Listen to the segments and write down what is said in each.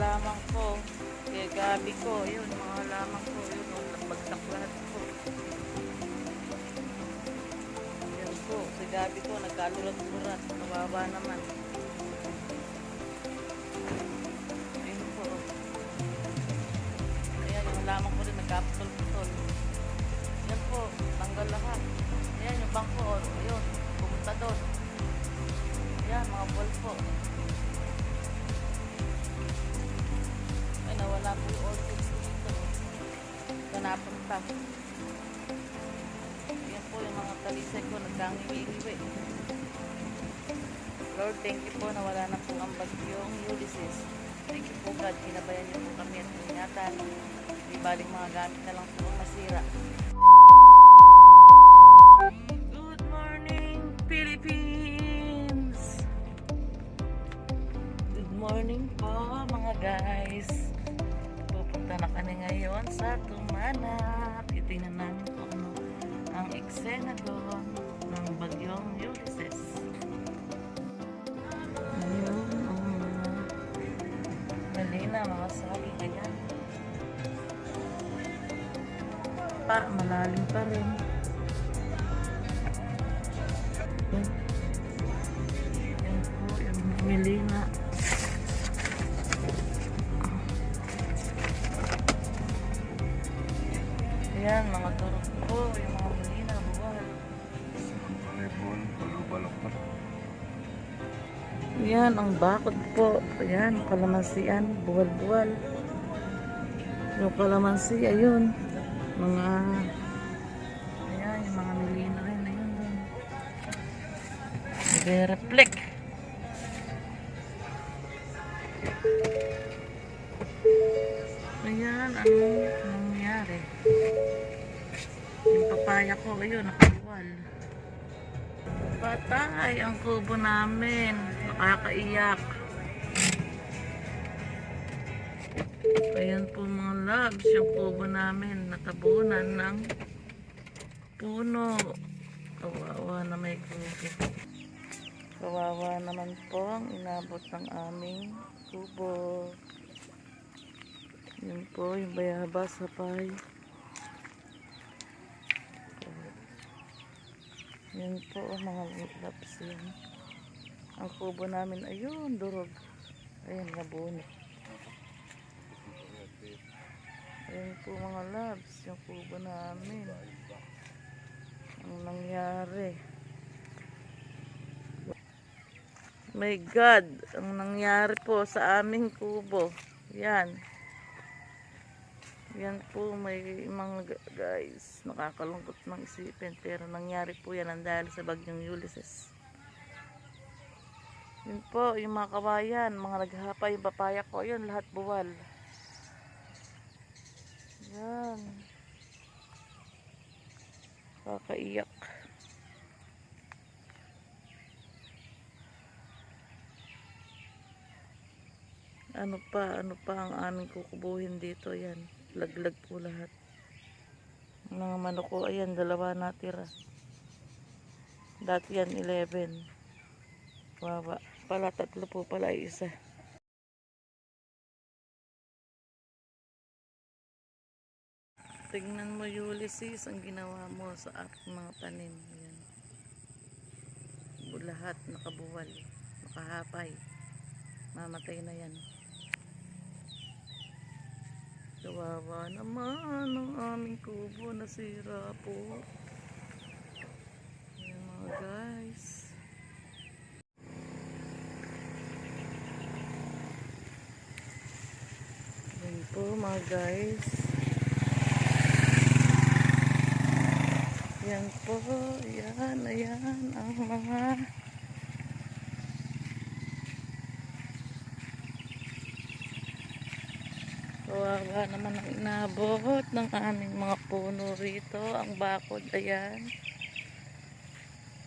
halaman ko. Kaya gabi ko, yun, mga halaman ko, yun, nagbagsak lahat ko. Yan po, sa gabi ko, nagkalulat-lulat, kawawa naman. Ayun po. Ayan, yung halaman ko rin, nagkaputol-putol. Yan po, tanggal lahat. Ayan, yung bangko, ayun, pumunta doon. Ayan, mga ball po. Ay, nawala po yung orchids dito. Ito napunta. Ayan po yung mga talisay ko, nagkangiwi-iwi. Lord, thank you po, nawala na po ang bagyong Ulysses. Thank you po, God, kinabayan niyo po kami at ingatan. Di baling mga gamit na lang po ang masira. Good morning, Philippines! Good morning po, mga guys. Pupunta na kami ngayon sa Tumanap. Titingnan namin po ano ang eksena doon ng bagyong Ulysses. Ayun, mali na mga saging. Ayan. Malalim pa rin. Yan po, yung milina. Ayan, mga turok po, yung mga milina, buwal. Ayan, ang bakod po. Ayan, kalamansian, buwal-buwal. Yung kalamansi, ayun. Mga ayan, yung mga milina rin ayun din. Nag-reflect. Ayan, anong nangyari? Yung papaya ko, ayun, nakabuwal. Patay ang kubo namin. Nakakaiyak. Ayan po mga loves, yung kubo namin natabunan ng puno. Kawawa na may kubo. Kawawa naman po ang inabot ng aming kubo. Yun po yung bayabas sapay. Yun po mga loves yan. Ang kubo namin ayun, durog. Ayun, nabunot. Ayun po mga loves, yung kubo namin. Ang nangyari. My God, ang nangyari po sa aming kubo. Yan. Yan po may mga guys, nakakalungkot mang isipin. Pero nangyari po yan ang dahil sa bagyong Ulysses. Yun po, yung mga kawayan, mga naghahapay, yung papaya ko, yun lahat buwal. Yan. Kakaiyak. Ano pa ang aming kukubuhin dito, yan. Laglag po lahat. Ang mga manok ko, ayan, 2 natira. Dati yan, 11. Wawa. Pala, 3 po pala, isa. Tingnan mo, Ulysses, ang ginawa mo sa aking mga tanim. Ayan. Lahat nakabuwal, nakahapay. Mamatay na yan. Kawawa naman ang aming kubo, nasira po. Ayan mga guys. Ayan po mga guys. Yan po, ayan ang mga kawawa naman ang inabot ng aming mga puno rito. Ang bakod, ayan,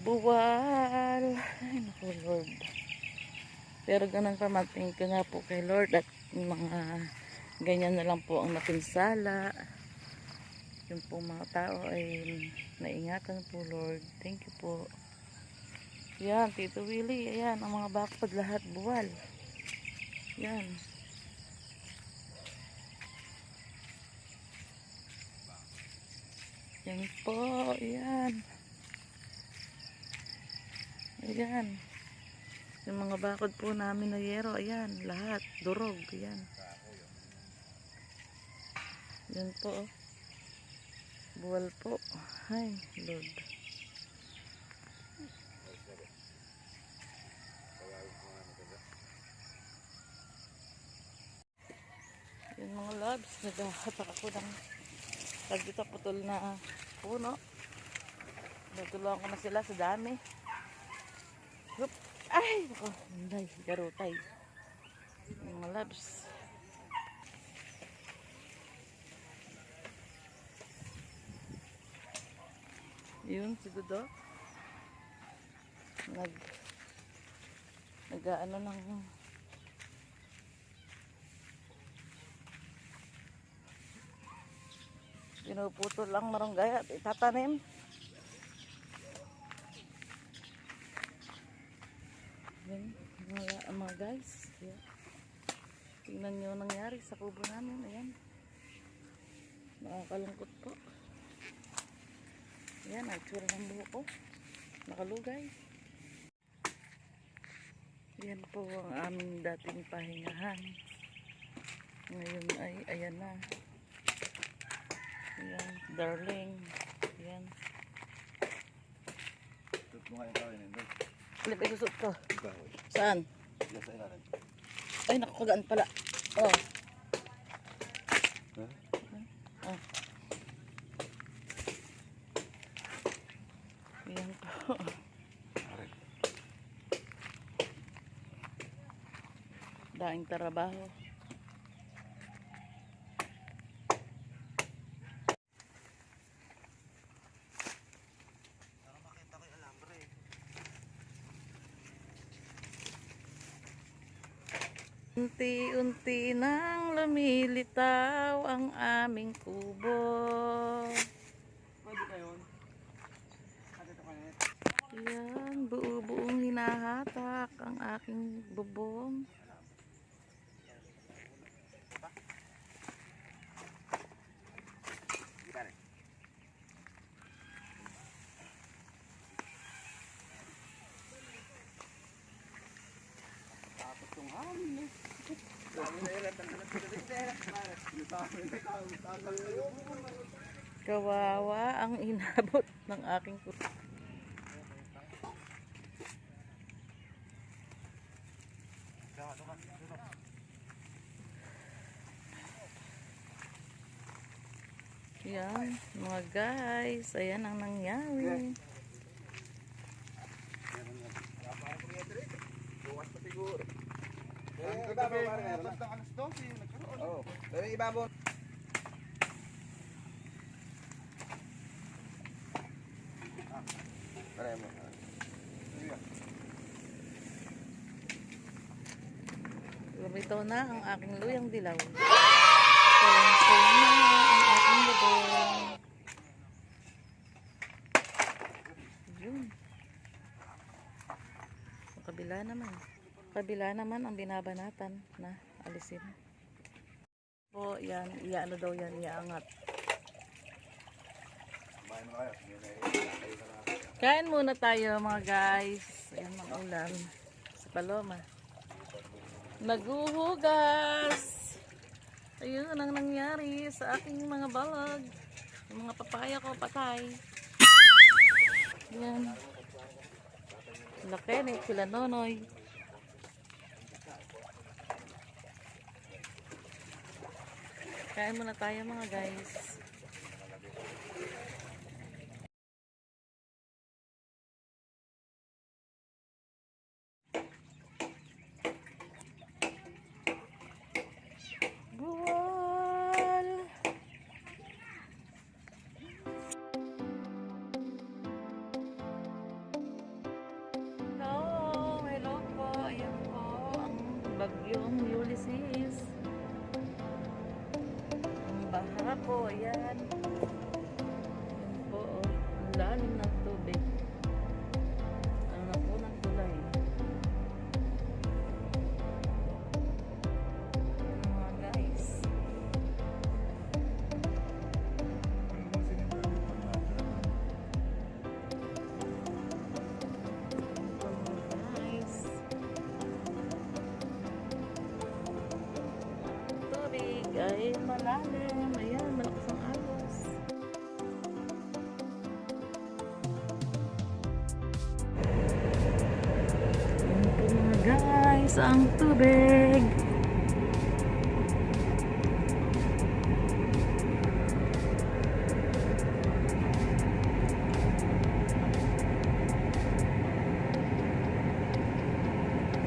buwal. Ay naku Lord, pero ganun pa, magtingin ka nga po kay Lord at mga ganyan na lang po ang napinsala. Yung po mga tao ay naingatan po Lord. Thank you po. Yan, Tito Willie, ayan, ang mga bakod lahat buwal. Yan. Yan po, yan. Ayan. Yung mga bakod po namin na yero, ayan, lahat, durog, ayan. Yan po, oh. Buwal po. Ay, Lord. Yung mga loves, naghahatak ako ng dito putol na puno. Natulungan ko na sila sa dami. Hup. Ay, ako, hindi, garutay. Yung mga loves. Yun, si Dudo. Nag-ano ng pinuputol lang marunggay at itatanim. Yan, mga guys. Yan. Tingnan nyo nangyari sa kubo namin. Ayan. Nakakalungkot po. Ayan, ang tsura ng buho ko. Nakalugay. Yan po ang aming dating pahingahan. Ngayon ay, ayan na. Ayan, darling. Ayan. Ito mo nga yung kawin nito. Alip, ay susot ko. Kahoy. Saan? Diyan sa ilalim. Ay, nakakagaan pala. Oh. Huh? Oh. Ayan po. Aray. Daing trabaho. Unti-unti nang lumilitaw ang aming kubo. Pwede kayo. Ate ito kayo. Yan, buo-buong hinahatak ang aking bubong. Tapos yung hangin eh. Kawawa ang inabot ng aking kubo. Yan, mga guys, ayan ang nangyari. Bukas pa siguro. Ibabaw pa rin. Tapos ng alas 12 nagkaroon. Oo. Pero ibabaw. Pare mo. Lumitaw na ang aking luyang dilaw. Kalungsay na ang aking bubong. Yun. Sa kabila naman. Kabila naman ang binabanatan na alisin. Po, yan. Iaano daw yan. Iaangat. Kain muna tayo mga guys. Ayan mga ulam. Sa Paloma. Naguhugas. Ayun ang nangyari sa aking mga balag. Yung mga papaya ko patay. Yan. Laki ni sila Nonoy. Kain muna tayo mga guys. Buwal. Hello po. Ayan po ang bagyong Ulysses. Baha po, ayan. Ayan po, oh. Ang lalim ng tubig. Ano na po ng tulay. Ayan mga guys. malalim. Ayan, malakas ang agos. Ayan po mga guys, ang tubig.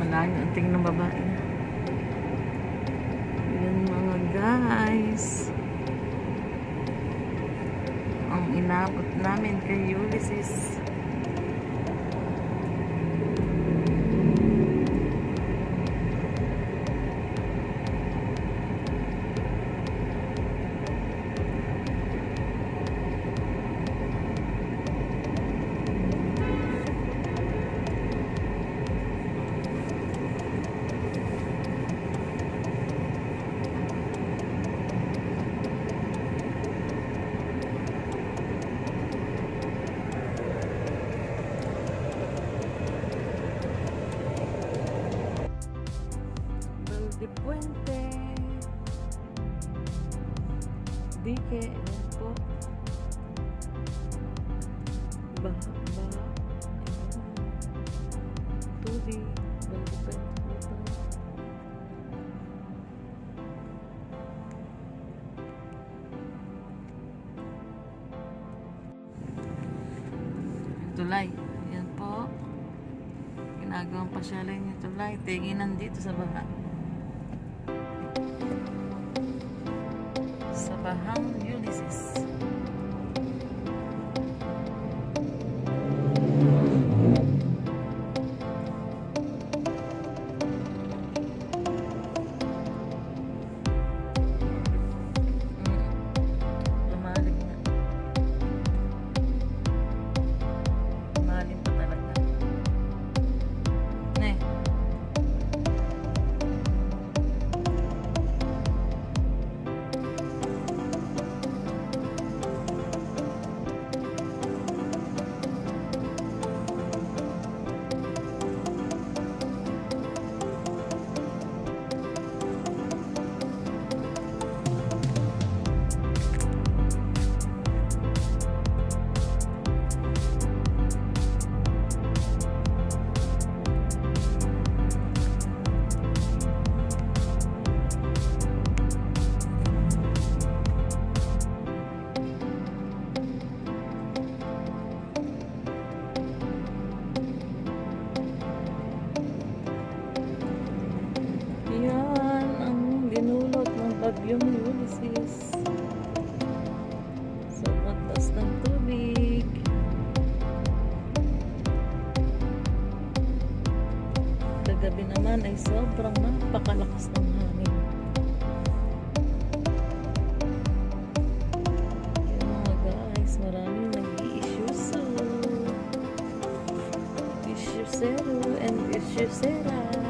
Malayo ang tingin ng babae. Ayan mga guys. Ang inabot namin kay Ulysses. De Puente Dike, ayan po. Baha tubig, Valde Puente po ito. Tulay, ayan po, ginagawang pasyalan yung tulay, tinginan dito sa baha. Sa Bahang Ulysses. Lumalim na. Lumalim pa talaga. Ne. Yan ang dinulot ng bagyong Ulysses. Sobrang taas ng tubig. Kagabi naman ay sobrang napakalakas ng hangin. Yan mga guys, maraming nag-i-issue and issuesera.